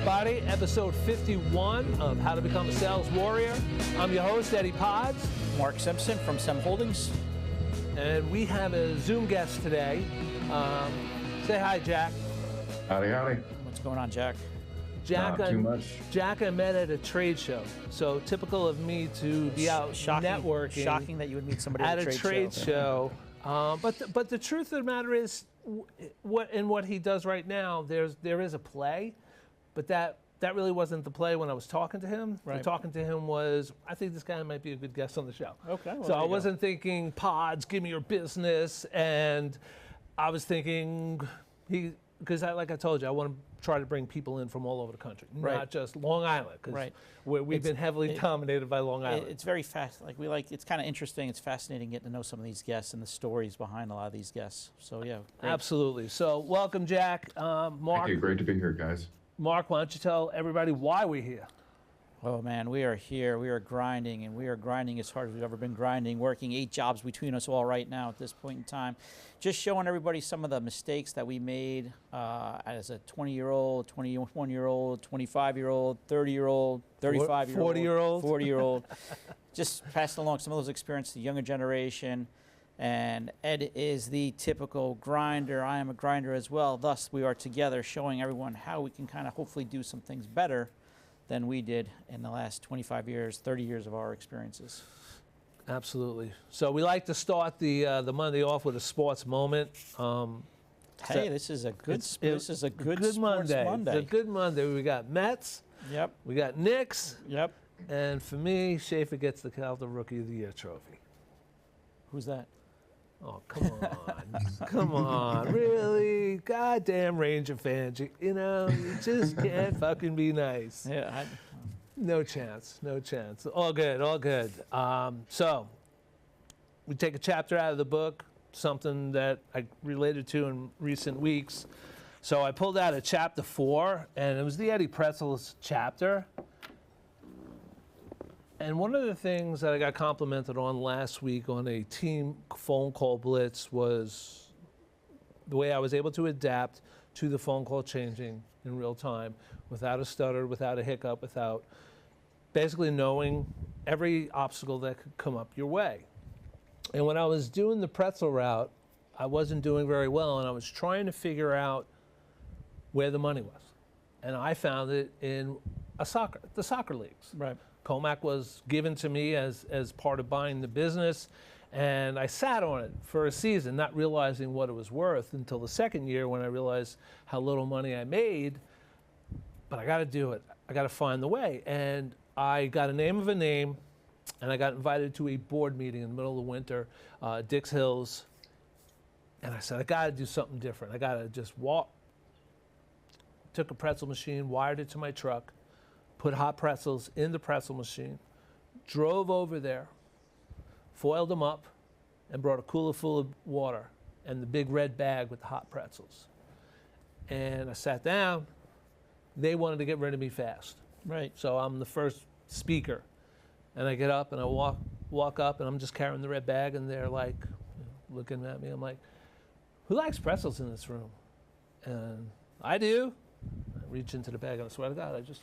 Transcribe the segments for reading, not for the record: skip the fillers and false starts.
everybody. Episode 51 of How to Become a Sales Warrior. I'm your host, Eddie Pods. Mark Simpson from Sem Holdings. And we have a Zoom guest today. Say hi, Jack. Howdy, howdy. What's going on, Jack? Jack, Not too much. Jack, I met at a trade show. So typical of me to be out networking. Shocking that you would meet somebody at a trade show. But the truth of the matter is, what he does right now, there is a play, but that really wasn't the play when I was talking to him. Right. The talking to him was, I think this guy might be a good guest on the show. Okay. Well, so I wasn't thinking pods, give me your business, and I was thinking because like I told you, I want to try to bring people in from all over the country, not just Long Island, because we've been heavily dominated by Long Island. It's very fast. It's kind of interesting. It's fascinating getting to know some of these guests and the stories behind a lot of these guests. So yeah, great. Absolutely. So welcome, Jack. Mark. Thank you. Great to be here, guys. Mark, why don't you tell everybody why we're here? Oh man, we are here. We are grinding, and we are grinding as hard as we've ever been grinding, working 8 jobs between us all right now at this point in time. Just showing everybody some of the mistakes that we made as a 20-year-old, 21-year-old, 25-year-old, 30-year-old, 35-year-old, 40-year-old. 40-year-old. Just passing along some of those experiences to the younger generation. And Ed is the typical grinder. I am a grinder as well. Thus, we are together showing everyone how we can kind of hopefully do some things better than we did in the last 25 years, 30 years of our experiences. Absolutely. So we like to start the Monday off with a sports moment. Hey, this is a good sports Monday. Monday. It's a good Monday. We got Mets. Yep. We got Knicks. Yep. And for me, Schaefer gets the Calder Rookie of the Year trophy. Who's that? Oh, come on. Come on. Really? Goddamn Ranger fans. You just can't fucking be nice. Yeah. No chance. No chance. All good. All good. So we take a chapter out of the book, something that I related to in recent weeks. So I pulled out a chapter 4, and it was the Eddie Pretzel's chapter. And one of the things that I got complimented on last week on a team phone call blitz was the way I was able to adapt to the phone call changing in real time without a stutter, without a hiccup, without basically knowing every obstacle that could come up your way. And when I was doing the pretzel route, I wasn't doing very well, and I was trying to figure out where the money was. And I found it in the soccer leagues. Right. Comac was given to me as part of buying the business, and I sat on it for a season, not realizing what it was worth until the second year when I realized how little money I made. But I got to do it. I got to find the way. And I got a name of a name, and I got invited to a board meeting in the middle of the winter, Dix Hills. And I said, I got to do something different. I got to just walk. Took a pretzel machine, wired it to my truck, put hot pretzels in the pretzel machine, drove over there, foiled them up, and brought a cooler full of water and the big red bag with the hot pretzels. And I sat down. They wanted to get rid of me fast. Right. So I'm the first speaker. And I get up and I walk up, and I'm just carrying the red bag, and they're like looking at me. I'm like, who likes pretzels in this room? And I do. I reach into the bag, and I swear to God, I just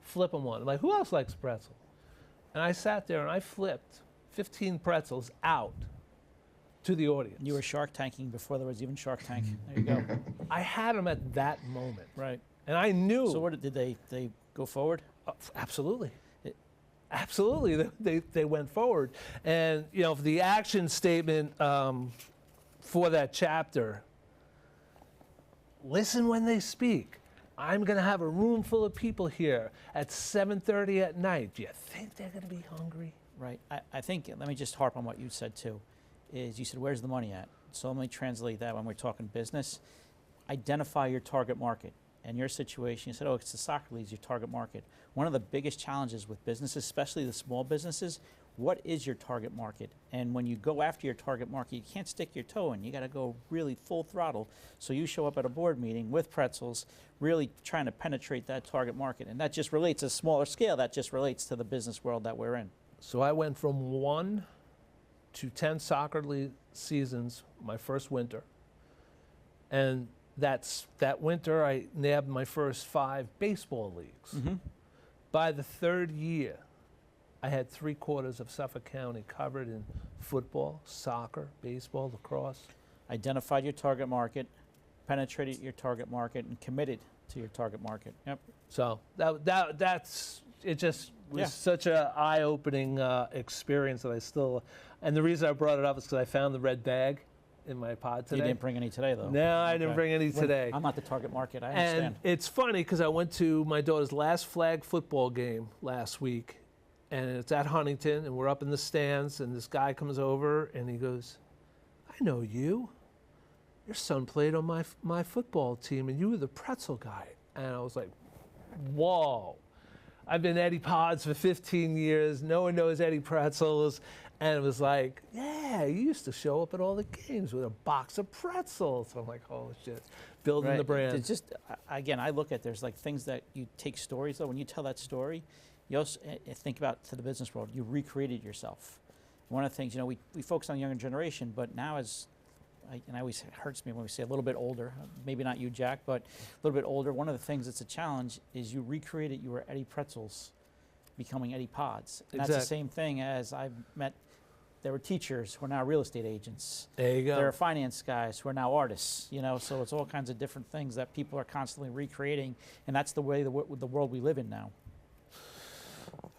flip them one. I'm like, who else likes pretzel? And I sat there and I flipped 15 pretzels out to the audience. You were Shark Tanking before there was even Shark Tank. There you go. I had them at that moment. Right. And I knew. So what did they go forward? Absolutely. Absolutely. They went forward. And, for the action statement for that chapter, listen when they speak. I'm going to have a room full of people here at 7:30 at night. Do you think they're going to be hungry? Right. I think, let me just harp on what you said too, is you said, where's the money at? So let me translate that when we're talking business. Identify your target market. In your situation, you said, it's the soccer leagues, your target market. One of the biggest challenges with businesses, especially the small businesses, what is your target market? And when you go after your target market, you can't stick your toe in. You got to go really full throttle. So you show up at a board meeting with pretzels, really trying to penetrate that target market. And that just relates to a smaller scale. That just relates to the business world that we're in. So I went from 1 to 10 soccer league seasons my first winter. And that winter, I nabbed my first 5 baseball leagues. Mm-hmm. By the 3rd year, I had 3/4 of Suffolk County covered in football, soccer, baseball, lacrosse. Identified your target market, penetrated your target market, and committed to your target market. Yep. So that's it. Just was Yeah. such a eye-opening experience that I still. And the reason I brought it up is because I found the red bag in my pod today. You didn't bring any today, though. No, I didn't Okay. bring any today. I'm not the target market. I And understand. it's funny because I went to my daughter's last flag football game last week, and it's at Huntington, and we're up in the stands, and this guy comes over, and he goes, "I know you. Your son played on my football team, and you were the pretzel guy." And I was like, whoa. I've been Eddie Pods for 15 years. No one knows Eddie Pretzels. And it was like, yeah, you used to show up at all the games with a box of pretzels. I'm like, oh, shit. Building the brand. It's just, again, I look at there's like things that you take stories, though. When you tell that story, you also think about to the business world. You recreated yourself. One of the things, we focus on the younger generation, but now and it always hurts me when we say a little bit older, maybe not you, Jack, but a little bit older. One of the things that's a challenge is you recreated your Eddie Pretzels becoming Eddie Pods. And that's the same thing as I've met. There were teachers who are now real estate agents. There you go. There are finance guys who are now artists, so it's all kinds of different things that people are constantly recreating, and that's the way the world we live in now.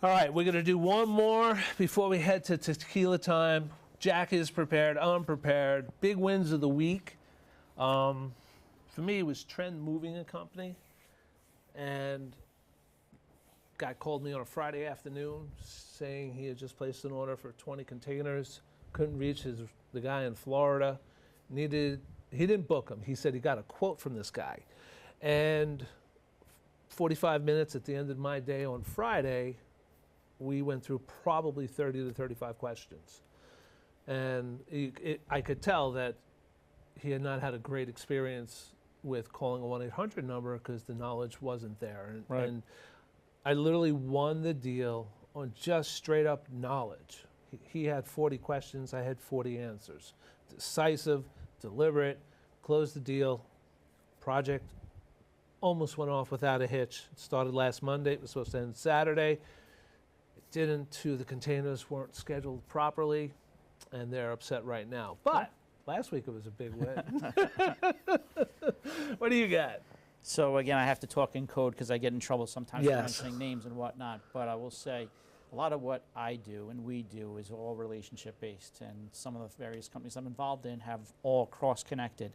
All right, we're going to do one more before we head to tequila time. Jack is prepared. I'm prepared. Big wins of the week. For me, it was Trend Moving Company. And guy called me on a Friday afternoon saying he had just placed an order for 20 containers. Couldn't reach the guy in Florida. He didn't book him. He said he got a quote from this guy. And 45 minutes at the end of my day on Friday, we went through probably 30 to 35 questions. And I could tell that he had not had a great experience with calling a 1-800 number because the knowledge wasn't there. And I literally won the deal on just straight up knowledge. He had 40 questions, I had 40 answers. Decisive, deliberate, closed the deal. Project almost went off without a hitch. It started last Monday, it was supposed to end Saturday. It didn't, the containers weren't scheduled properly. And they're upset right now. But last week it was a big win. What do you got? So again, I have to talk in code because I get in trouble sometimes for Yes. mentioning names and whatnot. But I will say, a lot of what I do and we do is all relationship based, and some of the various companies I'm involved in have all cross connected.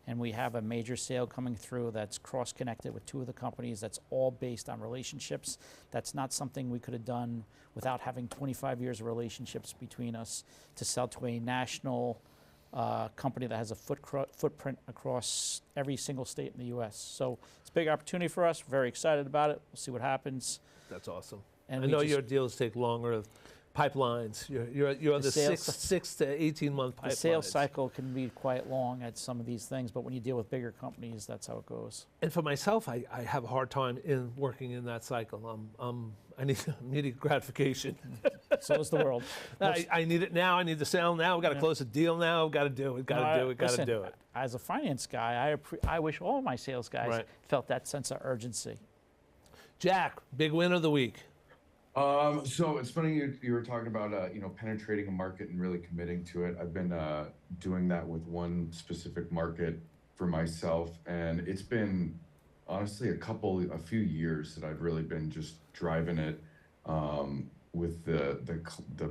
And we have a major sale coming through that's cross connected with 2 of the companies. That's all based on relationships. That's not something we could have done without having 25 years of relationships between us to sell to a national company that has a footprint across every single state in the U.S. So it's a big opportunity for us. We're very excited about it. We'll see what happens. That's awesome. And I know your deals take longer. Pipelines. You're on the six to 18-month pipelines. The sales cycle can be quite long at some of these things, but when you deal with bigger companies, that's how it goes. And for myself, I have a hard time in working in that cycle. I need immediate gratification. So is the world. I need it now. I need the sale now. We've got to close the deal now. We've got to do it. Got to do it. As a finance guy, I wish all my sales guys felt that sense of urgency. Jack, big win of the week. So it's funny you were talking about penetrating a market and really committing to it. I've been doing that with one specific market for myself, and it's been honestly a few years that I've really been just driving it with the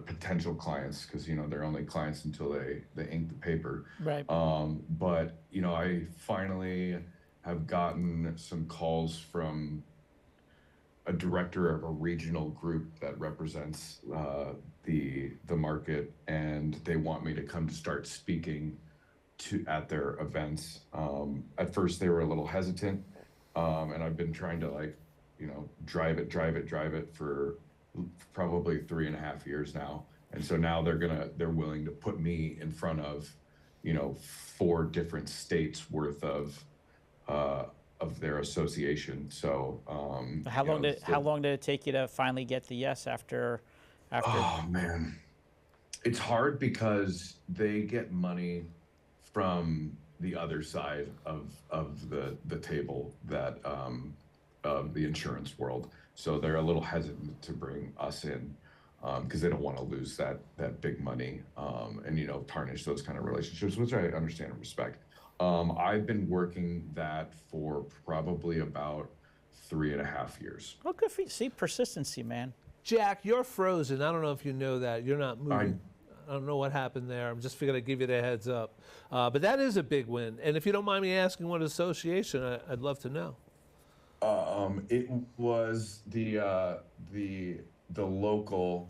potential clients, because they're only clients until they ink the paper. Right. But I finally have gotten some calls from a director of a regional group that represents the market, and they want me to come to start speaking at their events. At first they were a little hesitant, and I've been trying to drive it for probably 3.5 years now. And so now they're willing to put me in front of 4 different states worth of their association. So how long did it take you to finally get the yes after? Oh man, it's hard because they get money from the other side of the table that of the insurance world. So they're a little hesitant to bring us in because they don't want to lose that big money and tarnish those kind of relationships, which I understand and respect. I've been working that for probably about 3.5 years. Well, good for you. See, persistency, man. Jack, you're frozen. I don't know if you know that. You're not moving. I don't know what happened there. I'm just figuring I'd give you the heads up. But that is a big win. And if you don't mind me asking what association, I'd love to know. It was the local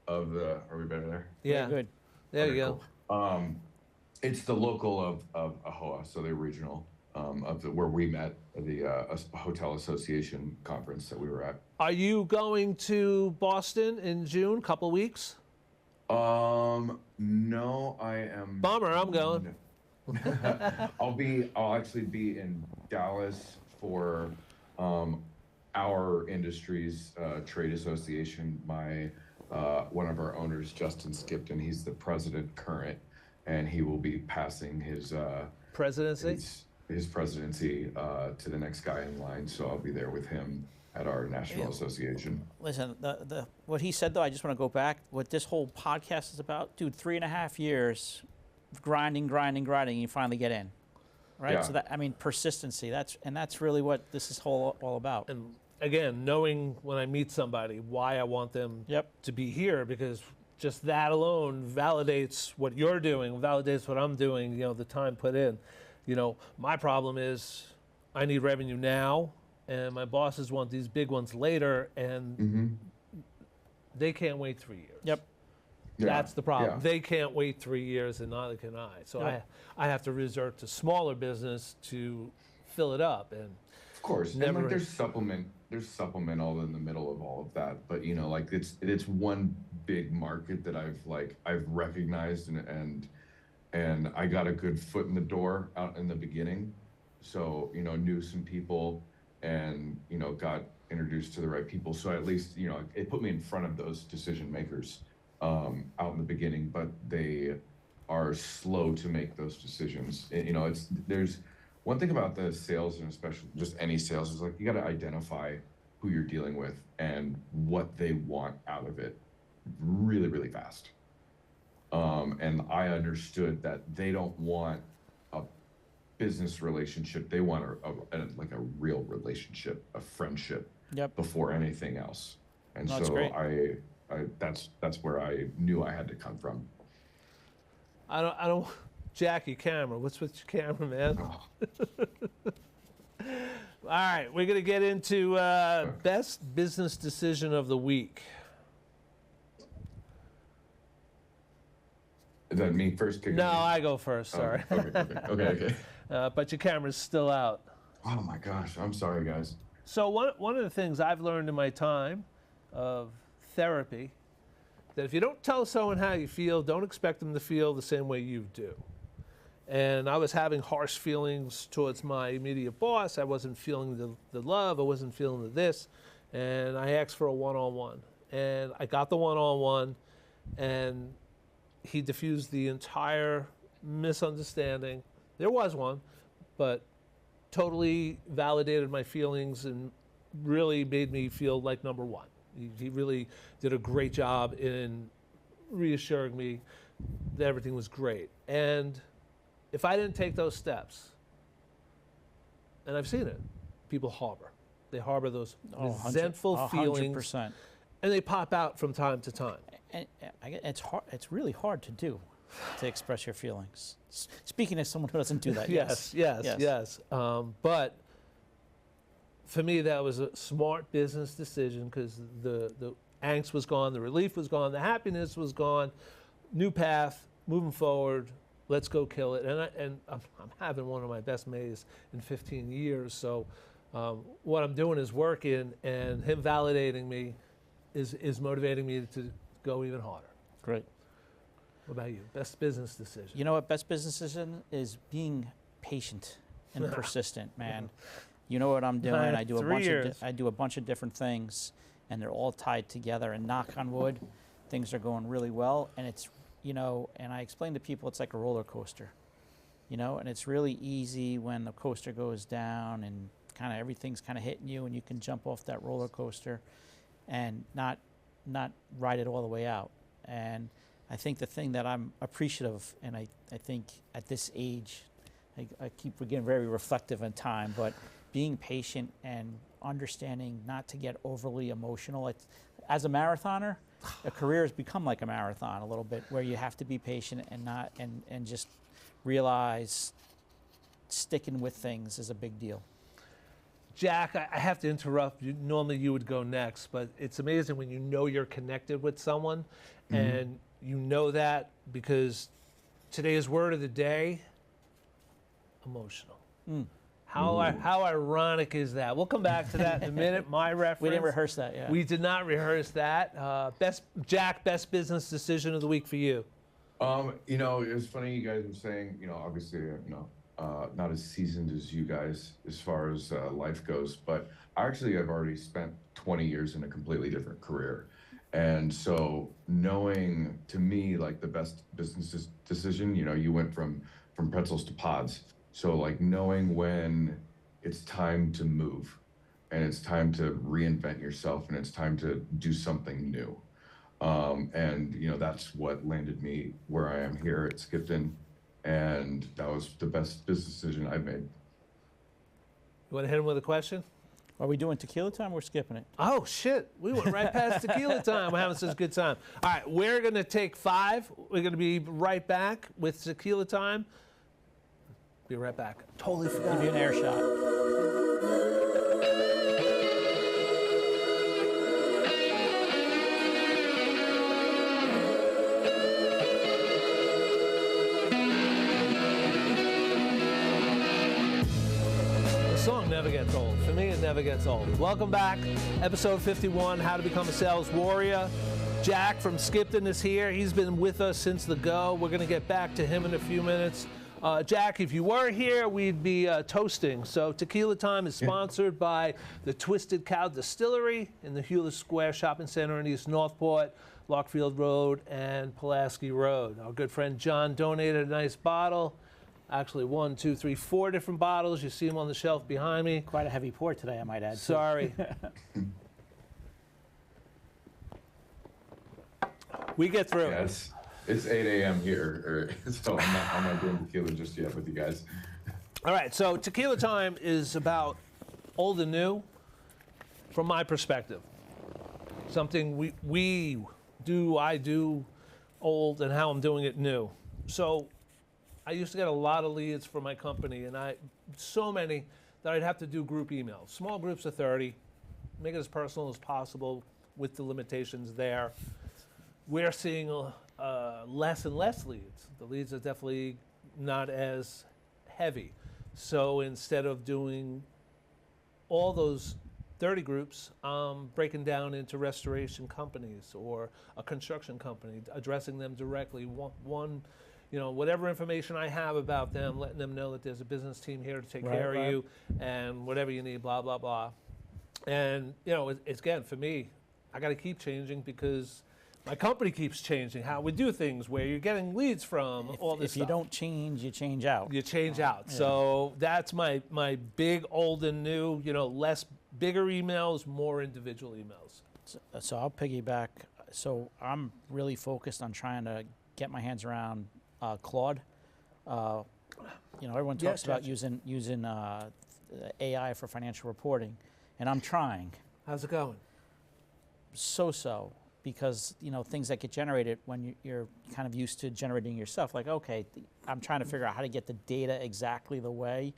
of the. Are we better there? Yeah. Very good. There Okay, you go. cool. It's the local of AHOA, so the regional where we met the Hotel Association conference that we were at. Are you going to Boston in June, couple weeks? No, I am. Bummer, I'm going. I'll actually be in Dallas for our industry's trade association. One of our owners, Justin SKIPTON, he's the president current, and he will be passing his Presidency? his presidency to the next guy in line. So I'll be there with him at our national association. Listen, what he said, though, I just want to go back. What this whole podcast is about, dude, 3.5 years of grinding, and you finally get in, right? Yeah. So that, I mean, persistency. That's really what this is all about. And again, knowing when I meet somebody why I want them Yep. to be here, because just that alone validates what you're doing, validates what I'm doing, the time put in. My problem is I need revenue now, and my bosses want these big ones later, and they can't wait 3 years. Yep. Yeah, That's the problem. yeah. They can't wait 3 years, and neither can I. So Yep. I have to resort to smaller business to fill it up. And Of course, Never- and there's supplement all in the middle of all of that. But it's one big market that I've recognized and I got a good foot in the door out in the beginning. So knew some people and got introduced to the right people. So at least it put me in front of those decision makers out in the beginning. But they are slow to make those decisions. There's one thing about the sales, and especially just any sales, is you got to identify who you're dealing with and what they want out of it really, really fast. And I understood that they don't want a business relationship. They want a real relationship, a friendship Yep. before anything else. And No, that's so great. that's where I knew I had to come from. I don't, Jackie, camera. What's with your camera, man? All right, we're going to get into best business decision of the week. Is that me first? kicking No, in? I go first, sorry. Okay. But your camera's still out. Oh my gosh, I'm sorry, guys. So one of the things I've learned in my time of therapy, that if you don't tell someone how you feel, don't expect them to feel the same way you do. And I was having harsh feelings towards my immediate boss. I wasn't feeling the love. I wasn't feeling the this. And I asked for a one-on-one. And I got the one-on-one, and he diffused the entire misunderstanding. There was one, but totally validated my feelings and really made me feel like number one. He really did a great job in reassuring me that everything was great. And if I didn't take those steps, and I've seen it, people harbor. They harbor those resentful feelings, 100%. and they pop out from time to time. And it's hard. It's really hard to do, to express your feelings. Speaking as someone who doesn't do that. Yes. But for me, that was a smart business decision because the angst was gone, the relief was gone, the happiness was gone. New path, moving forward. Let's go kill it. And I'm having one of my best Mays in 15 years. So what I'm doing is working, and him validating me is motivating me to go even harder. Great. What about you? Best business decision? You know what best business decision is? Being patient and persistent, man. You know what I'm doing. I do 3 years. I do a bunch of different things, and they're all tied together. And knock on wood, things are going really well. And it's and I explain to people it's like a roller coaster. you know, and it's really easy when the coaster goes down and kind of everything's kind of hitting you, and you can jump off that roller coaster and not ride it all the way out. And I think the thing that I'm appreciative, and I think at this age, I keep getting very reflective in time, but being patient and understanding not to get overly emotional. As a marathoner, a career has become like a marathon a little bit, where you have to be patient and not and just realize sticking with things is a big deal. Jack, I have to interrupt. Normally you would go next, but it's amazing when you know you're connected with someone, and you know that because today's word of the day, emotional. How ironic is that? We'll come back to that in a minute. My reference. We didn't rehearse that yet. We did not rehearse that. Best business decision of the week for you. You know, it was funny you guys were saying, you know, obviously, you know, not as seasoned as you guys as far as life goes, but I've already spent 20 years in a completely different career. And so knowing, to me, like the best business decision, you know, you went from pretzels to pods. So like knowing when it's time to move and it's time to reinvent yourself and it's time to do something new. And, you know, that's what landed me where I am here at SKIPTON. And that was the best business decision I've made. You want to hit him with a question? Are we doing tequila time? We're skipping it. Oh, shit. We went right past tequila time. We're having such a good time. All right, we're going to take 5. We're going to be right back with tequila time. Be right back. Totally forgot. Give you an air shot. The song never gets old. For me, it never gets old. Welcome back. Episode 51, How to Become a Sales Warrior. Jack from SKIPTON is here. He's been with us since the go. We're going to get back to him in a few minutes. Jack, if you were here, we'd be toasting. So Tequila Time is sponsored by the Twisted Cow Distillery in the Hewlett Square Shopping Center in East Northport, Lockfield Road, and Pulaski Road. Our good friend John donated a nice bottle. Actually, 1, 2, 3, 4 different bottles. You see them on the shelf behind me. Quite a heavy pour today, I might add. Sorry. We get through. Yeah, it's 8 a.m. here, so I'm not doing tequila just yet with you guys. All right, so Tequila Time is about old and new from my perspective. Something I do old and how I'm doing it new. So I used to get a lot of leads for my company, and so many that I'd have to do group emails. Small groups of 30, make it as personal as possible with the limitations there. We're seeing less and less leads. The leads are definitely not as heavy. So instead of doing all those 30 groups, breaking down into restoration companies or a construction company, addressing them directly. One, you know, whatever information I have about them, letting them know that there's a business team here to take care of you, and whatever you need, blah, blah, blah. And, you know, it's again, for me, I got to keep changing because my company keeps changing how we do things, where you're getting leads from, all this stuff. If you don't change, you change out. You change out. Yeah. So that's my big old and new, you know, less bigger emails, more individual emails. So I'll piggyback. So I'm really focused on trying to get my hands around Claude. You know, everyone talks about using AI for financial reporting, and I'm trying. How's it going? So. Because, you know, things that get generated when you're kind of used to generating yourself, like, okay, I'm trying to figure out how to get the data exactly the way.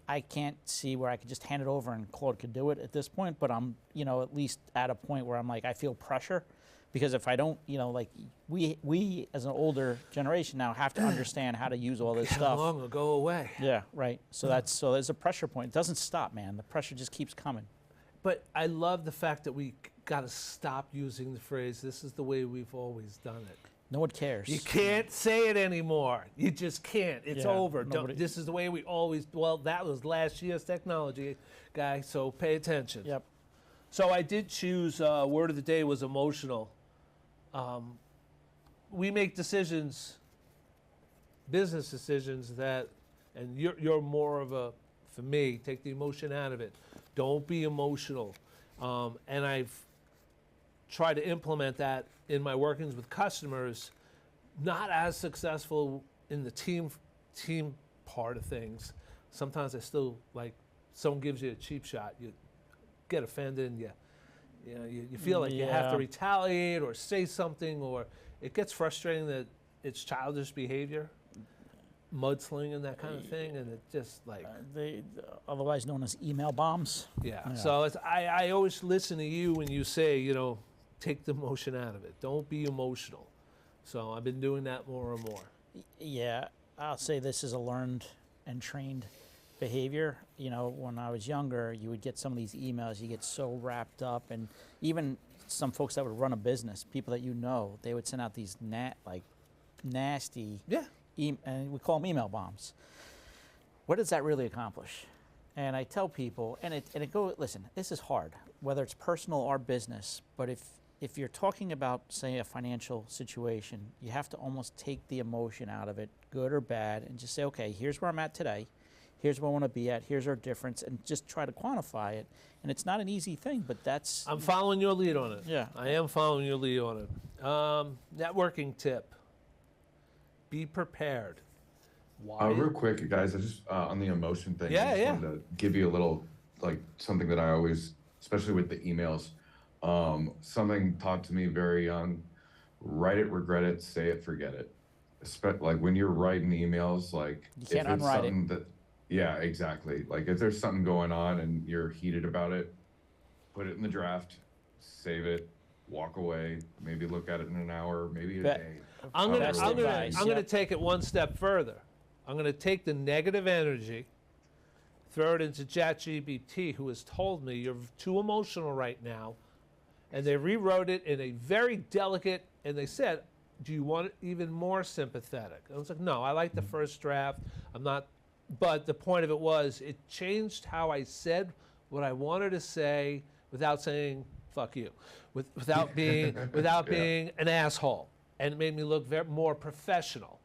I can't see where I could just hand it over and Claude could do it at this point, but I'm, you know, at least at a point where I'm like, I feel pressure, because if I don't, you know, like we as an older generation now have to understand how to use all this stuff. How long will go away? Yeah, right. So there's a pressure point. It doesn't stop, man. The pressure just keeps coming. But I love the fact that we got to stop using the phrase, this is the way we've always done it. No one cares. You can't say it anymore. You just can't. It's over. This is the way we always, well, that was last year's technology, guy, so pay attention. Yep. So I did choose, word of the day was emotional. We make decisions, business decisions, that And you're more of a, for me, take the emotion out of it. Don't be emotional. And I've tried to implement that in my workings with customers. Not as successful in the team part of things. Sometimes I still, like, someone gives you a cheap shot, you get offended, and you feel like you have to Yeah. retaliate or say something, or it gets frustrating that it's childish behavior, mudslinging, that kind of thing, and it just like, They, otherwise known as email bombs. yeah. So I always listen to you when you say, take the emotion out of it. Don't be emotional. So I've been doing that more and more. Yeah, I'll say this is a learned and trained behavior. When I was younger, you would get some of these emails, you get so wrapped up, and even some folks that would run a business, people that they would send out these nasty, Yeah. and we call them email bombs. What does that really accomplish? And I tell people, and it goes, listen, this is hard, whether it's personal or business, but if you're talking about, say, a financial situation, you have to almost take the emotion out of it, good or bad, and just say, okay, here's where I'm at today. Here's where I want to be at. Here's our difference, and just try to quantify it. And it's not an easy thing, but that's... I'm following your lead on it. Yeah. I am following your lead on it. Networking tip. Be prepared. Why? Real quick, guys, I just on the emotion thing. Yeah, I just yeah. wanted to give you a little, like, something that I always, especially with the emails, something taught to me very young: write it, regret it, say it, forget it. Like when you're writing emails, like You can't if it's unwrite it. something that, yeah, exactly. Like if there's something going on and you're heated about it, put it in the draft, save it, walk away, maybe look at it in an hour, maybe a Bet. day. I'm gonna, Best I'm gonna, advice, I'm gonna yep. take it one step further. I'm gonna take the negative energy, throw it into ChatGPT, who has told me you're too emotional right now, and they rewrote it in a very delicate. And they said, "Do you want it even more sympathetic?" I was like, "No, I like the first draft. I'm not." But the point of it was, it changed how I said what I wanted to say without saying "fuck you," without being Yeah. being an asshole, and it made me look more professional.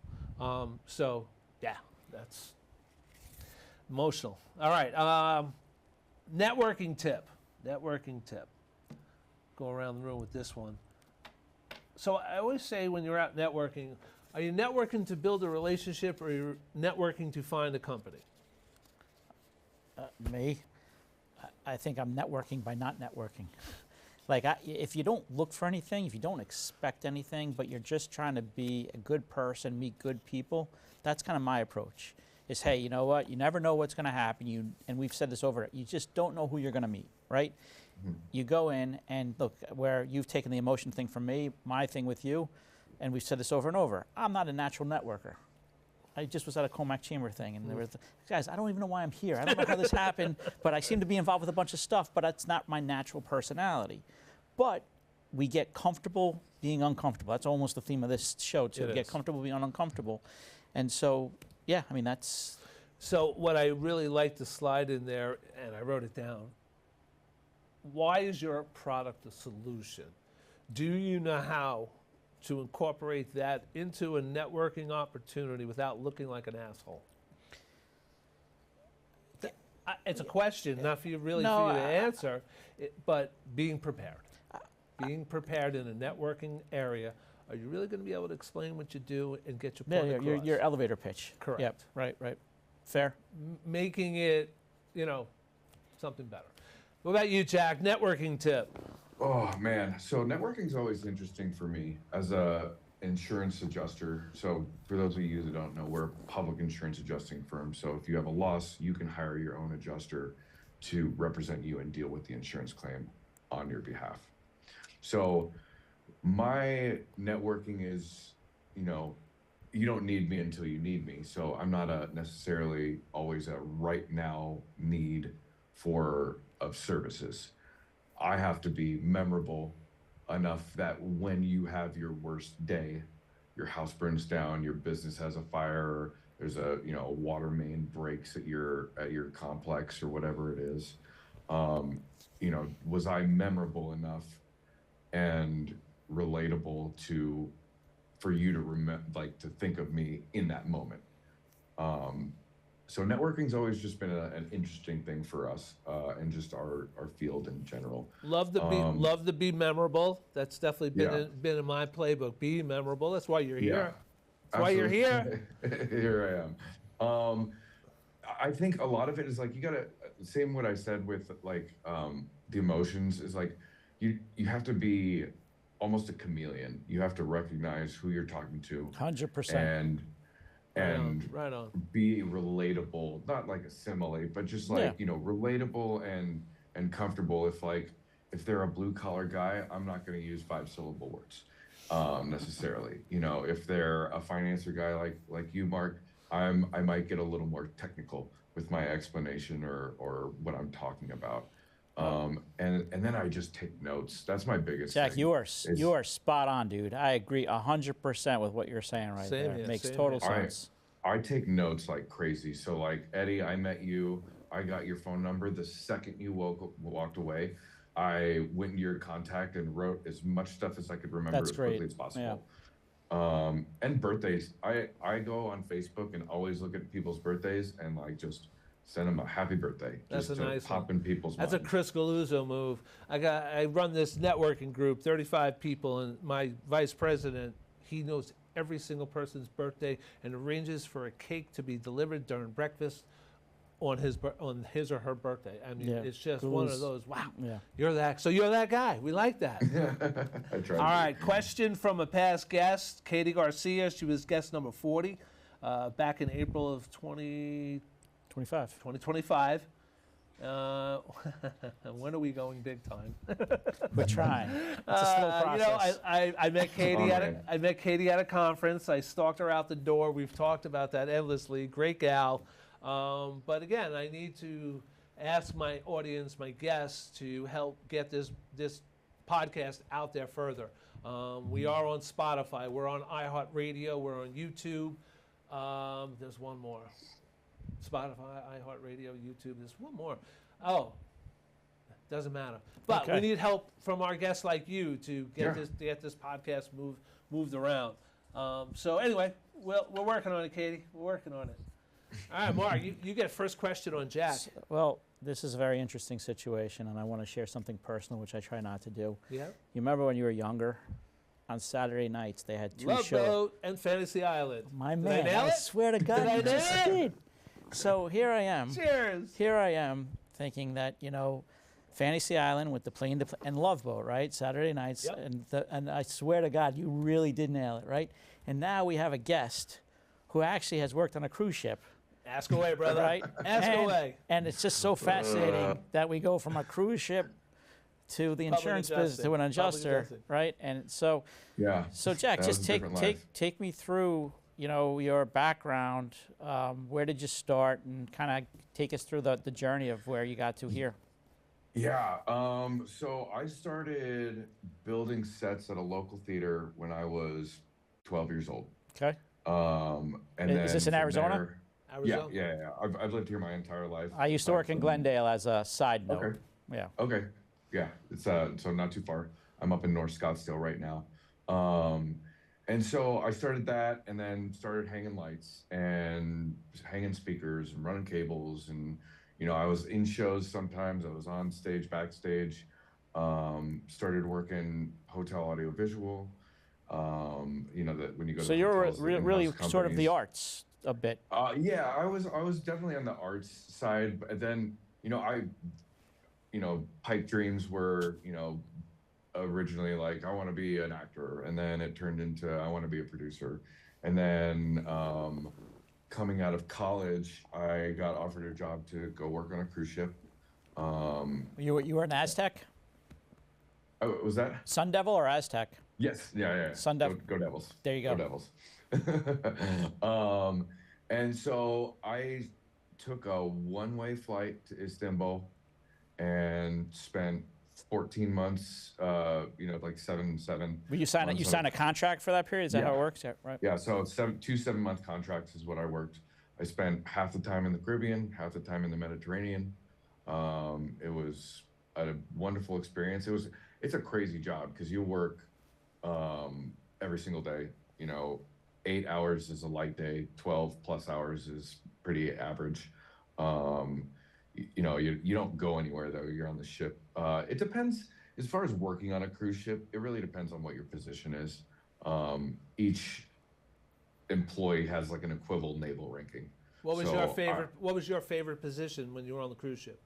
So yeah, that's emotional. All right, networking tip. Networking tip. Go around the room with this one. So I always say when you're out networking, are you networking to build a relationship, or are you networking to find a company? Me, I think I'm networking by not networking. Like, if you don't look for anything, if you don't expect anything, but you're just trying to be a good person, meet good people, that's kind of my approach. Is, hey, you know what? You never know what's going to happen. And we've said this over. You just don't know who you're going to meet, right? Mhm. You go in and look, where you've taken the emotion thing from me, my thing with you, and we've said this over and over. I'm not a natural networker. I just was at a Comac Chamber thing, and there was, guys, I don't even know why I'm here. I don't know how this happened, but I seem to be involved with a bunch of stuff, but that's not my natural personality. But we get comfortable being uncomfortable. That's almost the theme of this show, too. It Get is. comfortable being uncomfortable. And so, yeah, I mean, that's... So what I really like to slide in there, and I wrote it down, why is your product a solution? Do you know how to incorporate that into a networking opportunity without looking like an asshole? It's a question, not for you really No, for you to I- answer, but being prepared. Being prepared in a networking area. Are you really going to be able to explain what you do and get your Yeah, point across? your elevator pitch. Correct. Yep, right. Fair. Making it, something better. What about you, Jack? Networking tip. Oh man, so networking is always interesting for me as a insurance adjuster. So for those of you that don't know, we're a public insurance adjusting firm. So if you have a loss, you can hire your own adjuster to represent you and deal with the insurance claim on your behalf. So my networking is, you don't need me until you need me. So I'm not necessarily always a right now need of services. I have to be memorable enough that when you have your worst day, your house burns down, your business has a fire, or there's a water main breaks at your complex or whatever it is, was I memorable enough and relatable for you to remember, like to think of me in that moment. so networking's always just been an interesting thing for us, and just our field in general. Love to be memorable. That's definitely Yeah. been in my playbook. Be memorable. That's why you're Yeah, here. That's why you're here. Here I am. I think a lot of it is like you gotta, same what I said with like the emotions is like you have to be almost a chameleon. You have to recognize who you're talking to 100%. and Right on. be relatable, not like assimilate, but just like, Yeah. relatable and comfortable. If they're a blue collar guy, I'm not going to use 5-syllable words necessarily. If they're a financer guy like you, Mark, I might get a little more technical with my explanation or what I'm talking about. And then I just take notes. That's my biggest Jack, thing. you are spot on, dude. I agree 100% with what you're saying right Same there. here, It makes same total here. sense. I take notes like crazy. So like Eddie, I met you. I got your phone number the second you walked away. I went into your contact and wrote as much stuff as I could remember That's as quickly great. as possible. And birthdays. I go on Facebook and always look at people's birthdays and like just send them a happy birthday. That's just a to nice pop one. in people's That's a minds. Chris Galuzzo move. I run this networking group, 35 people, and my vice president, he knows every single person's birthday and arranges for a cake to be delivered during breakfast on his or her birthday. I mean, Yeah. it's just one of Goose. those. Wow, Yeah. you're that guy. We like that. I try. All right, question from a past guest, Katie Garcia. She was guest number 40 back in April of 25. 2025. When are we going big time? We're trying. It's a slow process. I met Katie man. I met Katie at a conference. I stalked her out the door. We've talked about that endlessly. Great gal. But again, I need to ask my audience, my guests, to help get this podcast out there further. We are on Spotify. We're on iHeartRadio. We're on YouTube. There's one more. Spotify, iHeartRadio, YouTube. There's one more. Oh, doesn't matter. But Okay. we need help from our guests like you to get Yeah. this podcast moved around. So anyway, we're working on it, Katie. We're working on it. All right, Mark, you get first question on Jack. Well, this is a very interesting situation, and I want to share something personal, which I try not to do. Yeah. You remember when you were younger? On Saturday nights, they had two Love shows. Boat and Fantasy Island. My Did man, I nail it? swear to God, Did I you nail just it? did. So here I am. Cheers. Here I am thinking that, Fantasy Island with the plane and Love Boat, right? Saturday nights. Yep. And I swear to God, you really did nail it, right? And now we have a guest who actually has worked on a cruise ship, Ask away, brother. right? Ask away. And it's just so fascinating that we go from a cruise ship to the insurance business to an adjuster, adjusting. right? And so Yeah. Jack, That just was a different life. take me through, your background. Where did you start, and kind of take us through the journey of where you got to here. Yeah. So I started building sets at a local theater when I was 12 years old. Okay. And Is this in from Arizona? there- Arizona. Yeah. I've lived here my entire life. I used to work in Glendale as a side note. Okay. Yeah. Okay. Yeah. It's so not too far. I'm up in North Scottsdale right now. And so I started that and then started hanging lights and hanging speakers and running cables. And, I was in shows sometimes. I was on stage, backstage. Started working hotel audio visual. That when you go So to you're hotels, the really in-house sort of the companies. arts a bit. Yeah, I was definitely on the arts side, but then, pipe dreams were, originally like, I want to be an actor. And then it turned into, I want to be a producer. And then, coming out of college, I got offered a job to go work on a cruise ship. You were an Aztec? Oh, was that? Sun Devil or Aztec? Yes. Yeah. Sun Go, Devil. go Devils. There you go. Go Devils. And so I took a one-way flight to Istanbul and spent 14 months, like seven. Well, you sign a contract for that period? Is that how it Yeah. works? Yeah, right. Yeah, so 2 7-month contracts is what I worked. I spent half the time in the Caribbean, half the time in the Mediterranean. It was a wonderful experience. It's a crazy job because you work every single day. 8 hours is a light day, 12 plus hours is pretty average. You know, you don't go anywhere though. You're on the ship. It depends as far as working on a cruise ship. It really depends on what your position is. Each employee has like an equivalent naval ranking. What was your So favorite? What was your favorite position when you were on the cruise ship?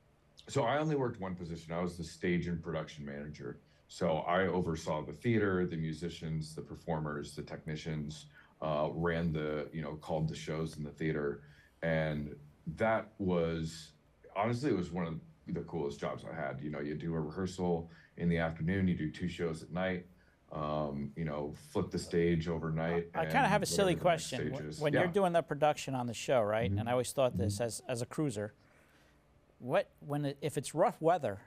So I only worked one position. I was the stage and production manager. So I oversaw the theater, the musicians, the performers, the technicians, ran the, you know, called the shows in the theater. And that was, honestly, it was one of the coolest jobs I had. You know, you do a rehearsal in the afternoon, you do 2 shows at night, you know, flip the stage overnight. I kind of have a silly whatever the next question. stage is. When Yeah. you're doing the production on the show, right? Mhm. And I always thought this as a cruiser, if it's rough weather,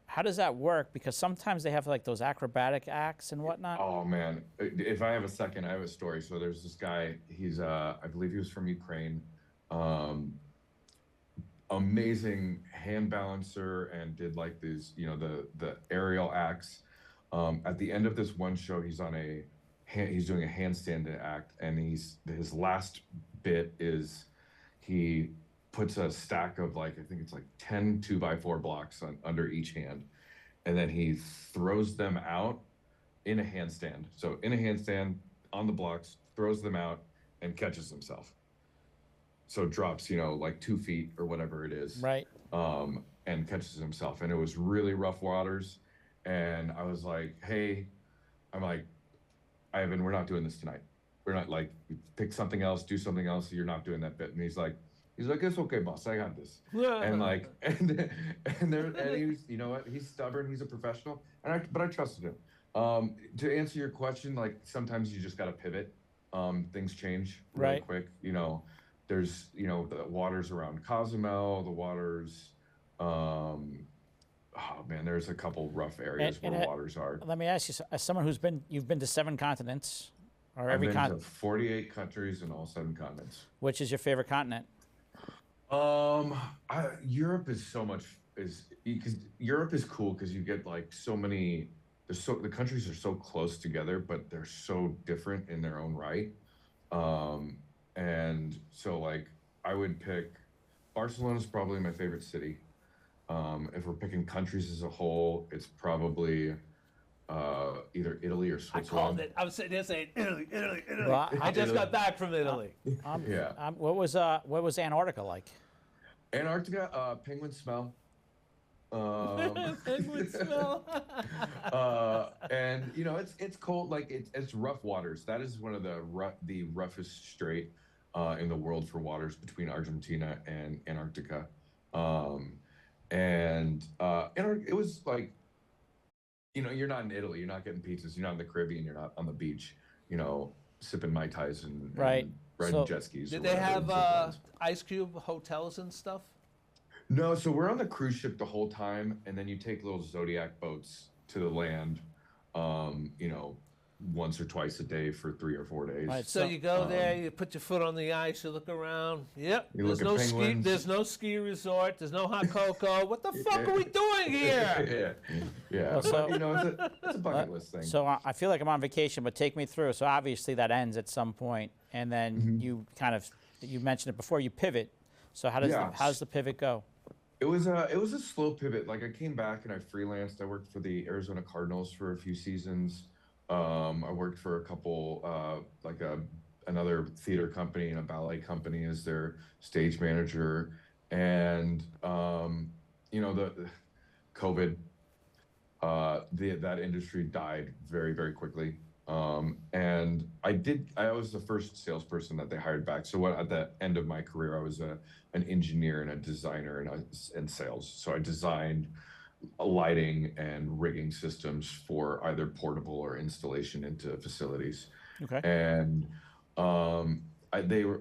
how does that work? Because sometimes they have like those acrobatic acts and whatnot. Oh man, if I have a second, I have a story. So there's this guy. He's I believe he was from Ukraine. Um, Amazing hand balancer and did like these, you know, the aerial acts. At the end of this one show, he's doing a handstand act, and his last bit is he puts a stack of like I think it's like 10 2x4 blocks under each hand, and then he throws them out in a handstand. So in a handstand on the blocks, throws them out and catches himself. So drops, you know, like 2 feet or whatever it is, Right. and catches himself. And it was really rough waters. And I was like, hey, I'm like, Ivan, we're not doing this tonight. We're not like, pick something else, do something else. You're not doing that bit. And he's like, it's okay, boss. I got this. And like, and he's, you know what? He's stubborn. He's a professional. But I trusted him. To answer your question, like sometimes you just got to pivot. Things change really Right. quick. You know, there's, you know, the waters around Cozumel, the waters, oh man, there's a couple rough areas And where waters are. let me ask you, as someone you've been to 7 continents, or I've every been continent, to 48 countries in all 7 continents. which is your favorite continent? Europe is so much because Europe is cool because you get like so many. The countries are so close together, but they're so different in their own right. And so like I would pick Barcelona is probably my favorite city. If we're picking countries as a whole, it's probably either Italy or I Switzerland. called it. I was sitting there saying Italy, Italy, Italy. Well, I just got back from Italy. Yeah. What was Antarctica like? Antarctica, penguin smell. Penguin smell. And you know it's cold, like it's rough waters. That is one of the roughest strait in the world for waters between Argentina and Antarctica. It was like, you know, you're not in Italy, you're not getting pizzas, you're not in the Caribbean, you're not on the beach, you know, sipping Mai Tais and Right. riding So- jet skis. Did or they whatever, have and zip lines. ice cube hotels and stuff? No, so we're on the cruise ship the whole time, and then you take little Zodiac boats to the land, you know, once or twice a day for 3 or 4 days. Right. So So- you go there, you put your foot on the ice, you look around. Yep. You There's look at no ski. penguins. There's no ski resort. There's no hot cocoa. What the fuck are we doing here? Yeah. Well, so- But, you know, it's a bucket list thing. So I feel like I'm on vacation, but take me through. So obviously that ends at some point, and then you mentioned it before, you pivot. So how does the pivot go? It was a slow pivot. Like I came back and I freelanced. I worked for the Arizona Cardinals for a few seasons. I worked for a couple, another theater company and a ballet company as their stage manager. And you know, the COVID, that industry died very, very quickly. And I was the first salesperson that they hired back. So at the end of my career, I was an engineer and a designer and sales. So I designed lighting and rigging systems for either portable or installation into facilities. Okay. And I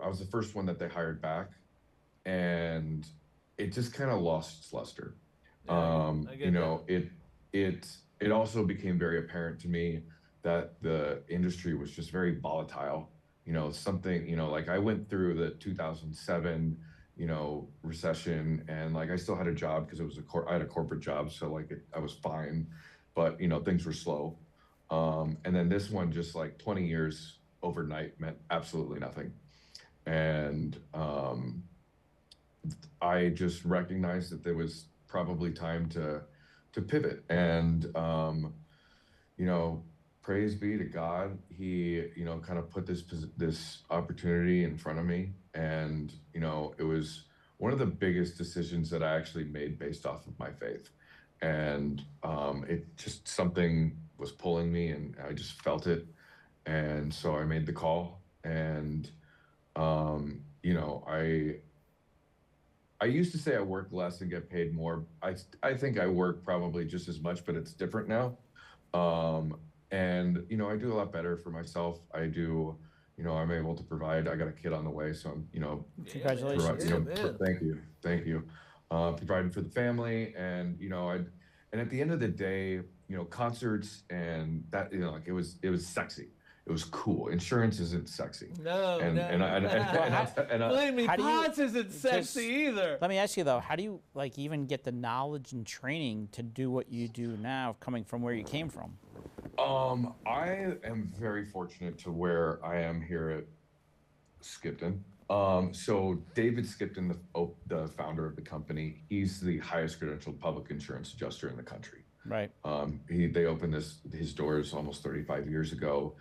was the first one that they hired back, and it just kind of lost its luster. I get You know, it also became very apparent to me that the industry was just very volatile. You know, something, you know, like I went through the 2007, you know, recession, and like I still had a job because it was I had a corporate job, so like I was fine, but you know, things were slow. And then this one, just like 20 years overnight, meant absolutely nothing. And I just recognized that there was probably time to pivot. And you know, praise be to God, He, you know, kind of put this opportunity in front of me, and you know, it was one of the biggest decisions that I actually made based off of my faith, and it just something was pulling me, and I just felt it, and so I made the call, and you know, I used to say I work less and get paid more. I think I work probably just as much, but it's different now. And you know, I do a lot better for myself. I do, you know, I'm able to provide. I got a kid on the way, so I'm, you know, Congratulations. you know, man. thank you. Providing for the family, and you know, and at the end of the day, you know, concerts and that, you know, like it was sexy. It was cool. Insurance isn't sexy. No, And no. Believe me, How do you- pods isn't sexy either. Let me ask you though, how do you like even get the knowledge and training to do what you do now, coming from where you came from? I am very fortunate to where I am here at SKIPTON. So David SKIPTON, the founder of the company, he's the highest credentialed public insurance adjuster in the country. Right. They opened his doors almost 35 years ago.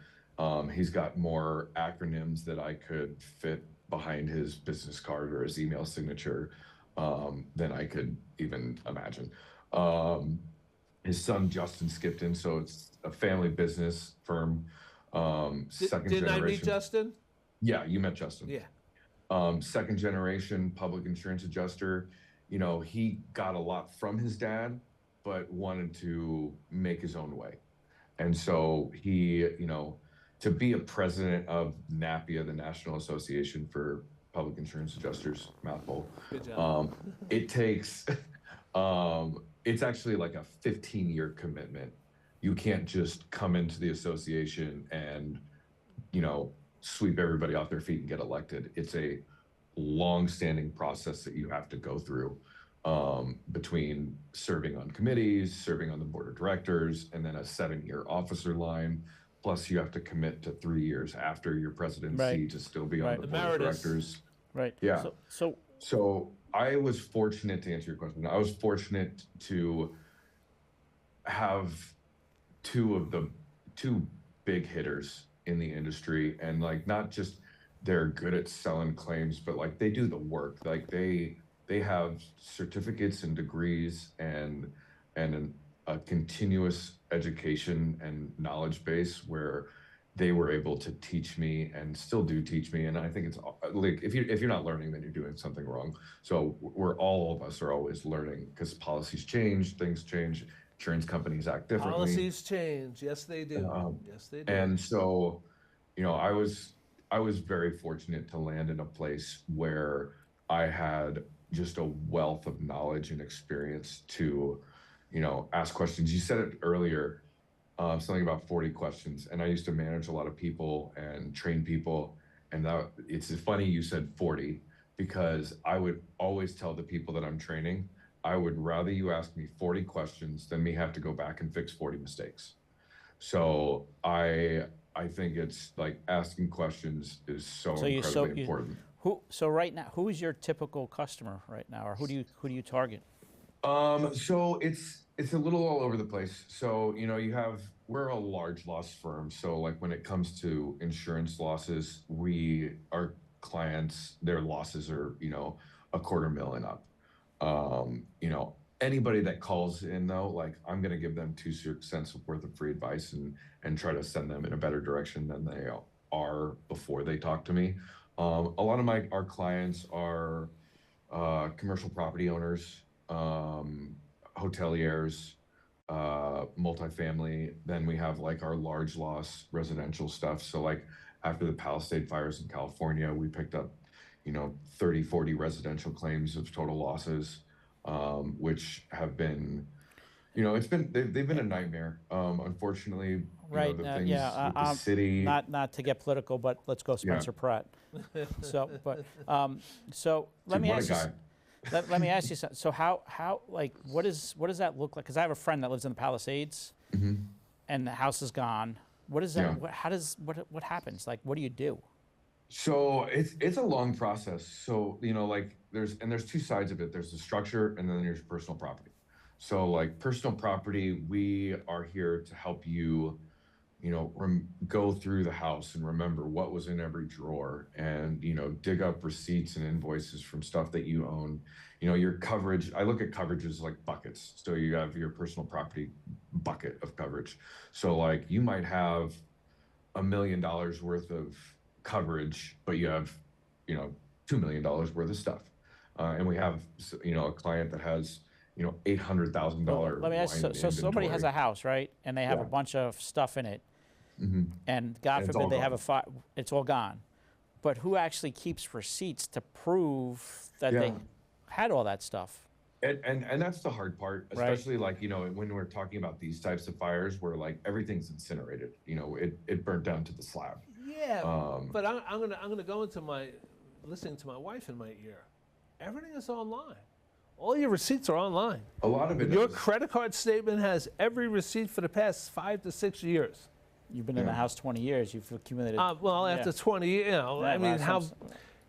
He's got more acronyms that I could fit behind his business card or his email signature than I could even imagine. His son Justin SKIPTON, so it's a family business firm. Second Didn't I meet generation. Justin? Yeah, you met Justin. Yeah. Second generation public insurance adjuster. You know, he got a lot from his dad, but wanted to make his own way. And so he, you know, to be a president of NAPIA, the National Association for Public Insurance Adjusters, mouthful. Good job. It takes, it's actually like a 15-year commitment. You can't just come into the association and, you know, sweep everybody off their feet and get elected. It's a long-standing process that you have to go through between serving on committees, serving on the board of directors, and then a 7-year officer line. Plus, you have to commit to 3 years after your presidency to still be on the board of directors. Right. Yeah. So I was fortunate, to answer your question, I was fortunate to have two big hitters in the industry, and like not just they're good at selling claims, but like they do the work. Like they have certificates and degrees and a continuous education and knowledge base where they were able to teach me and still do teach me. And I think it's like if you're not learning, then you're doing something wrong. So all of us are always learning, because policies change, things change, insurance companies act differently. Policies change. Yes, they do. Yes, they do. And so, you know, I was very fortunate to land in a place where I had just a wealth of knowledge and experience to, you know, ask questions. You said it earlier, something about 40 questions. And I used to manage a lot of people and train people. And it's funny you said 40, because I would always tell the people that I'm training, I would rather you ask me 40 questions than me have to go back and fix 40 mistakes. So I think it's like asking questions is so incredibly important. So right now, who is your typical customer right now, or who do you target? So it's a little all over the place. So, you know, we're a large loss firm. So like when it comes to insurance losses, our clients, their losses are, you know, $250,000 and up. You know, anybody that calls in though, like I'm going to give them 2 cents worth of free advice and try to send them in a better direction than they are before they talk to me. A lot of our clients are commercial property owners, hoteliers, multifamily. Then we have like our large loss residential stuff. So like after the Palisade fires in California, we picked up, you know, 30, 40 residential claims of total losses, which have been, you know, they've been a nightmare. Unfortunately, Right. you know, the things with the city. Not to get political, but let's go Spencer Pratt. So let me ask you. Let me ask you something. So how like what does that look like? Because I have a friend that lives in the Palisades, and the house is gone. What is that? Yeah. What happens? Like, what do you do? So it's a long process. So, like there's two sides of it. There's the structure and then there's personal property. So like personal property, we are here to help you, go through the house and remember what was in every drawer and, dig up receipts and invoices from stuff that you own. Your coverage, I look at coverage as like buckets. So you have your personal property bucket of coverage. So like you might have $1 million worth of coverage, but you have, $2 million worth of stuff. And we have, a client that has, $800,000 Let me ask, so somebody has a house, right? And they have a Yeah. bunch of stuff in it, and God And it's forbid all they have gone. a fire, it's all gone. But who actually keeps receipts to prove that they Yeah. had all that stuff? And that's the hard part, Right. especially like, when we're talking about these types of fires where like everything's incinerated, it burnt down to the slab. Yeah, Um, but I'm gonna go into listening to my wife in my ear. Everything is online. All your receipts are online. a lot of it Your is- credit card statement has every receipt for the past 5 to 6 years. You've been in the Yeah. house 20 years, you've accumulated. Well, yeah. after 20 years, Yeah, I mean, well, how some-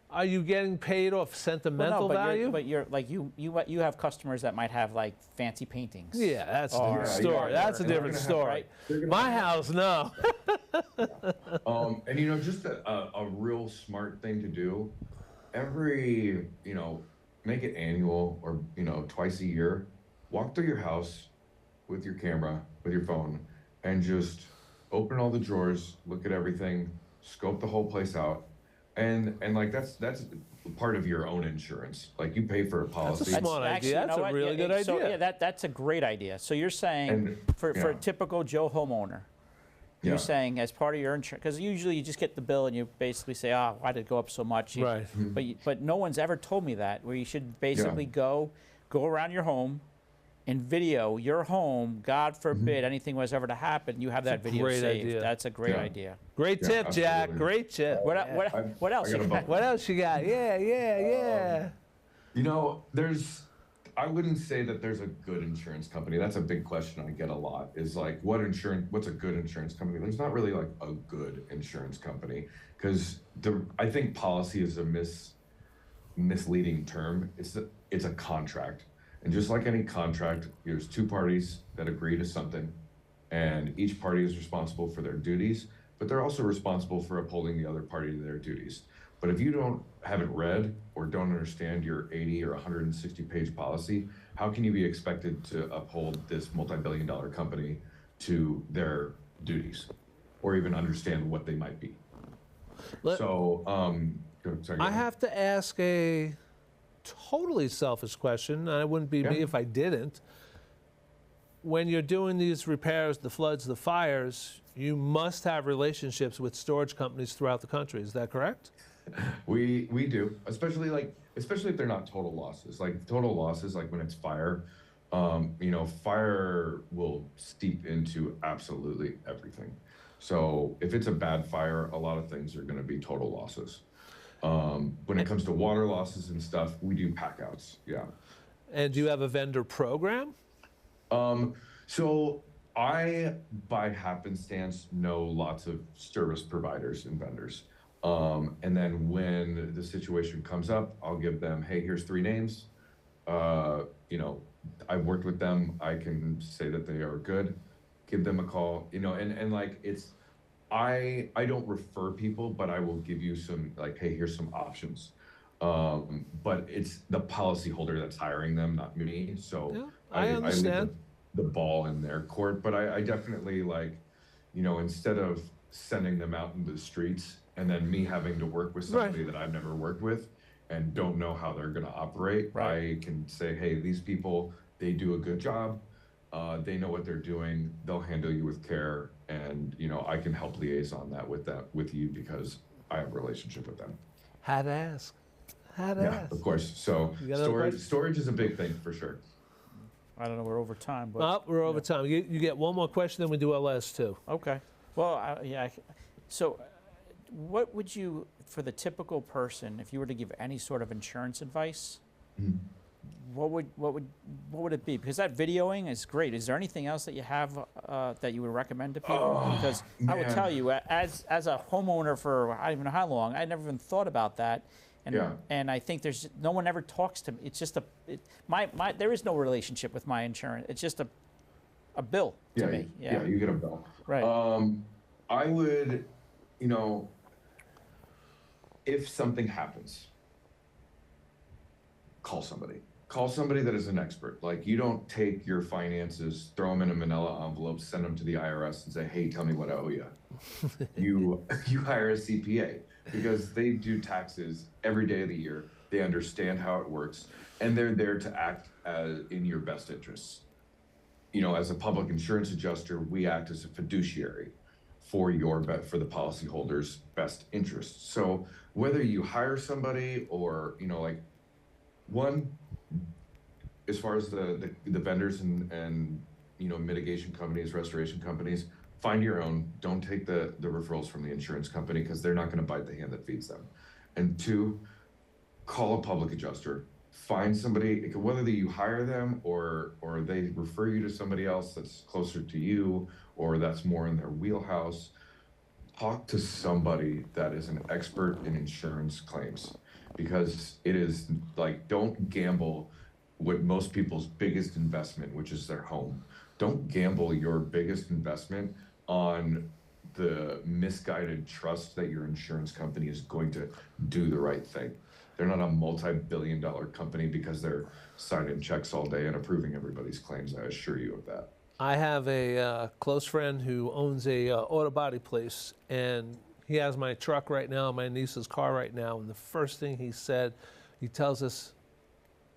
are you getting paid off Well, sentimental no, value? but you're like you have customers that might have like fancy paintings. Yeah, that's a Or- different Yeah, story. yeah, That's a and they're different gonna have, story. right? they're gonna My have- house, no. And just a real smart thing to do, every, make it annual or, twice a year, walk through your house with your camera, with your phone, and just open all the drawers, look at everything, scope the whole place out. And like that's part of your own insurance. Like you pay for a policy. smart idea. you know That's a what? really Yeah, good so, idea. yeah, that's a great idea. So you're saying And, for a yeah. typical Joe homeowner, Yeah. you're saying as part of your insurance, because usually you just get the bill and you basically say, "Oh, why did it go up so much?" Right. But no one's ever told me that. Where you should basically go around your home and video your home. God forbid anything was ever to happen, you have that That's a video great saved. idea. That's a great Yeah. idea. Great Yeah, tip, Jack. absolutely. Great tip. What, Yeah. what else? I got you a got? buck. What else you got? Yeah. I wouldn't say that there's a good insurance company. That's a big question I get a lot is like, what's a good insurance company? There's not really like a good insurance company because I think policy is a misleading term. It's a contract. And just like any contract, there's two parties that agree to something and each party is responsible for their duties, but they're also responsible for upholding the other party to their duties. But if you haven't read or don't understand your 80 or 160 page policy, how can you be expected to uphold this multi-billion-dollar company to their duties or even understand what they might be? Let- Sorry, go I ahead. have to ask a totally selfish question, and it wouldn't be me Yeah. if I didn't. When you're doing these repairs, the floods, the fires, you must have relationships with storage companies throughout the country. Is that correct? We do, especially if they're not total losses. Like total losses, like when it's fire, fire will steep into absolutely everything. So if it's a bad fire, a lot of things are going to be total losses. When it comes to water losses and stuff, we do pack outs. Yeah. And do you have a vendor program? So I, by happenstance, know lots of service providers and vendors. And then when the situation comes up, I'll give them, hey, here's 3 names. I've worked with them. I can say that they are good. Give them a call, and like I don't refer people, but I will give you some like, hey, here's some options. But it's the policyholder that's hiring them, not me. So Yeah, I understand. leave the ball in their court, but I definitely like, instead of sending them out into the streets and then me having to work with somebody that I've never worked with and don't know how they're going to operate, Right. I can say, hey, these people, they do a good job. They know what they're doing. They'll handle you with care, and I can help liaison that with you because I have a relationship with them. Had to ask. Had to Yeah, ask. of course. So You got another question? storage is a big thing for sure. I don't know. We're over time, but Oh, we're over time. You get one more question, then we do our last 2. okay. Well, so what would you, for the typical person, if you were to give any sort of insurance advice, what would it be? Because that videoing is great. Is there anything else that you have that you would recommend to people? Oh, Because I would man. tell you, as a homeowner for I don't even know how long, I never even thought about that. And, Yeah. and I think there's no one ever talks to me. It's just there is no relationship with my insurance. It's just a bill to me. Yeah, you get a bill. Right. I would, you know, if something happens, call somebody. Call somebody that is an expert. Like, you don't take your finances, throw them in a manila envelope, send them to the IRS and say, hey, tell me what I owe you. You hire a CPA, because they do taxes every day of the year. They understand how it works, and they're there to act in your best interests. You know, as a public insurance adjuster, we act as a fiduciary for for the policyholder's best interests. So whether you hire somebody or, you know, like, one, as far as the vendors and you know, mitigation companies, restoration companies, find your own. Don't take the referrals from the insurance company, because they're not going to bite the hand that feeds them. And two, call a public adjuster. Find somebody, whether you hire them or they refer you to somebody else that's closer to you or that's more in their wheelhouse. Talk to somebody that is an expert in insurance claims, because it is like, don't gamble with most people's biggest investment, which is their home. Don't gamble your biggest investment on the misguided trust that your insurance company is going to do the right thing. They're not a multi-billion-dollar company because they're signing checks all day and approving everybody's claims. I assure you of that. I have a close friend who owns a auto body place, and he has my truck right now, my niece's car right now, and the first thing he said, he tells us,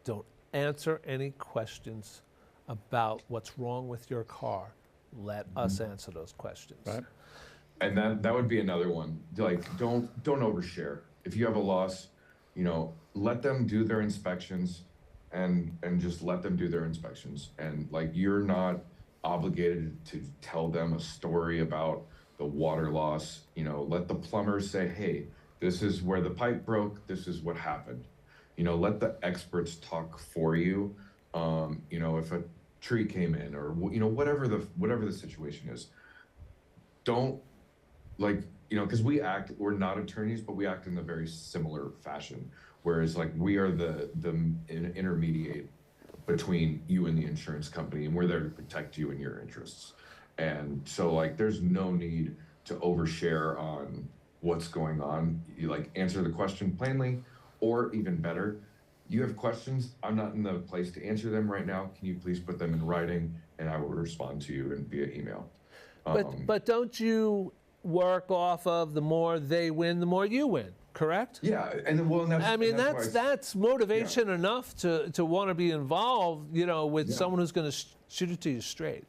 don't answer any questions about what's wrong with your car. Let us answer those questions. Right. And that would be another one. Like, don't overshare. If you have a loss, you know, let them do their inspections, and just let them do their inspections. And like, you're not obligated to tell them a story about the water loss. You know, let the plumber say, hey, this is where the pipe broke, this is what happened. You know, let the experts talk for you. You know, if a tree came in, or, you know, whatever the situation is, don't, like, you know, because we're not attorneys, but we act in a very similar fashion. Whereas, like, we are the intermediate between you and the insurance company, and we're there to protect you and your interests. And so, like, there's no need to overshare on what's going on. You, like, answer the question plainly, or even better, you have questions, I'm not in the place to answer them right now. Can you please put them in writing, and I will respond to you via email. But don't you work off of the more they win, the more you win, correct? Yeah, and well, and that's, I mean, and that's, why that's motivation enough to want to be involved, you know, with someone who's going to shoot it to you straight.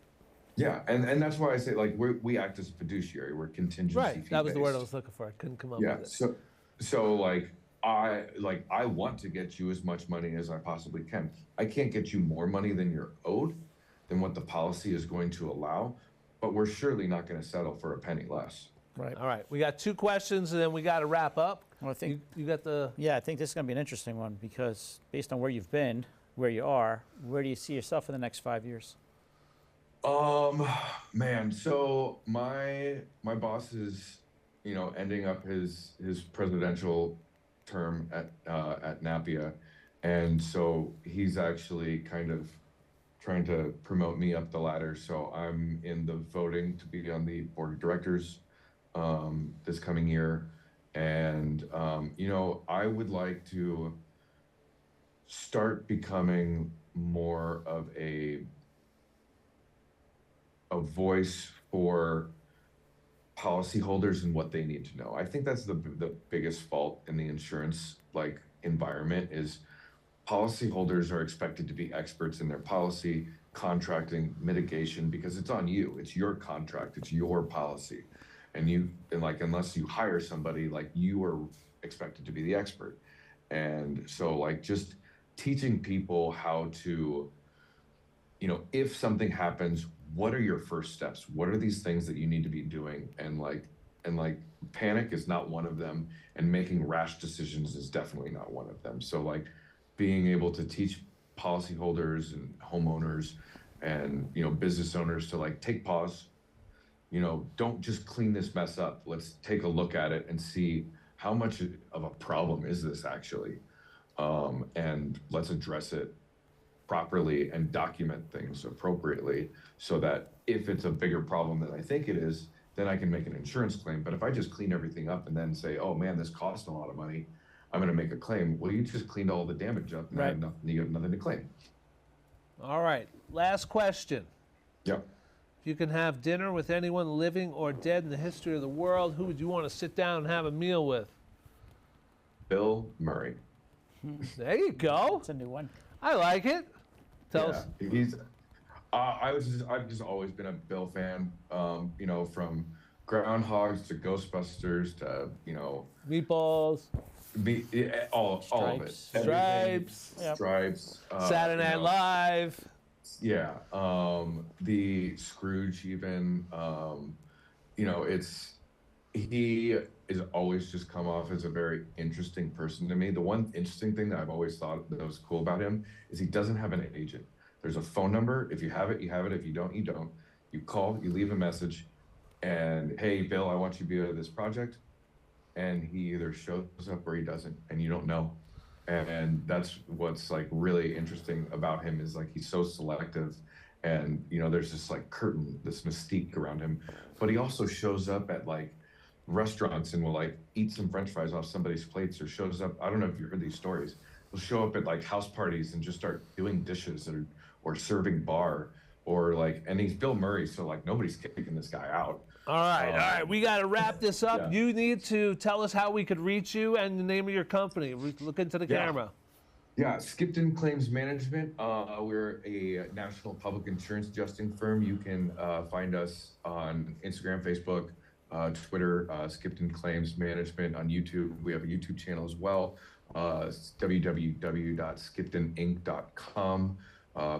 Yeah, and that's why I say, like, we act as a fiduciary. We're contingency Right, that was the word I based. was looking for. I couldn't come up Yeah, with it. so like, I want to get you as much money as I possibly can. I can't get you more money than you're owed, than what the policy is going to allow, but we're surely not going to settle for a penny less. Right. All right, we got 2 questions, and then we got to wrap up. Well, I think You got the... yeah, I think this is going to be an interesting one, because based on where you've been, where you are, where do you see yourself in the next 5 years? Man, so my boss is, you know, ending up his presidential term at Napia, and so he's actually kind of trying to promote me up the ladder. So I'm in the voting to be on the board of directors this coming year, and you know, I would like to start becoming more of a voice for policyholders and what they need to know. I think that's the biggest fault in the insurance, like, environment, is policyholders are expected to be experts in their policy, contracting, mitigation, because it's on you. It's your contract, it's your policy. And like, unless you hire somebody, like, you are expected to be the expert. And so, like, just teaching people how to, you know, if something happens, what are your first steps? What are these things that you need to be doing? And like panic is not one of them, and making rash decisions is definitely not one of them. So, like, being able to teach policyholders and homeowners and, you know, business owners to like take pause. You know, don't just clean this mess up. Let's take a look at it and see how much of a problem is this actually, and let's address it properly and document things appropriately so that if it's a bigger problem than I think it is, then I can make an insurance claim. But if I just clean everything up and then say, oh man, this cost a lot of money, I'm going to make a claim. Well, you just cleaned all the damage up and I have nothing, you have nothing to claim. All right, last question. Yep. If you can have dinner with anyone living or dead in the history of the world, who would you want to sit down and have a meal with? Bill Murray. There you go. That's a new one. I like it. Tell us. He's. I've just always been a Bill fan. You know, from Groundhogs to Ghostbusters to, you know, Meatballs. All of it. Stripes. Yep. Stripes. Saturday Night Live. Yeah. The Scrooge even. You know, he is always just come off as a very interesting person to me. The one interesting thing that I've always thought that was cool about him is he doesn't have an agent. There's a phone number. If you have it, you have it. If you don't, you don't. You call, you leave a message, and hey, Bill, I want you to be part of this project. And he either shows up or he doesn't, and you don't know. And that's what's like really interesting about him is like he's so selective, and you know there's this like curtain, this mystique around him. But he also shows up at like restaurants and will like eat some French fries off somebody's plates, or shows up. I don't know if you heard these stories. He'll show up at like house parties and just start doing dishes or serving bar or like, and he's Bill Murray, so like nobody's kicking this guy out. All right. We got to wrap this up. Yeah. You need to tell us how we could reach you and the name of your company. Look into the camera. Yeah, SKIPTON Claims Management. We're a national public insurance adjusting firm. You can find us on Instagram, Facebook, Twitter, SKIPTON Claims Management. On YouTube, we have a YouTube channel as well. www.skiptoninc.com.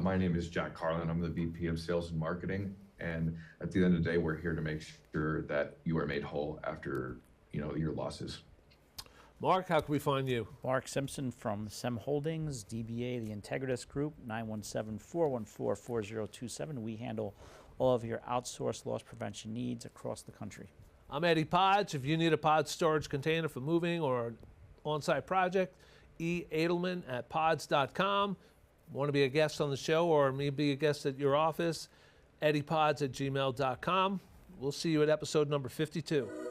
My name is Jack Karlen. I'm the VP of Sales and Marketing. And at the end of the day, we're here to make sure that you are made whole after, you know, your losses. Mark, how can we find you? Mark Simpson from SEM Holdings, DBA, the Integritas Group, 917-414-4027. We handle all of your outsourced loss prevention needs across the country. I'm Eddie Podge. If you need a pod storage container for moving or an on-site project, eadelman@pods.com. Want to be a guest on the show or maybe a guest at your office? eddiepods@gmail.com. We'll see you at episode number 52.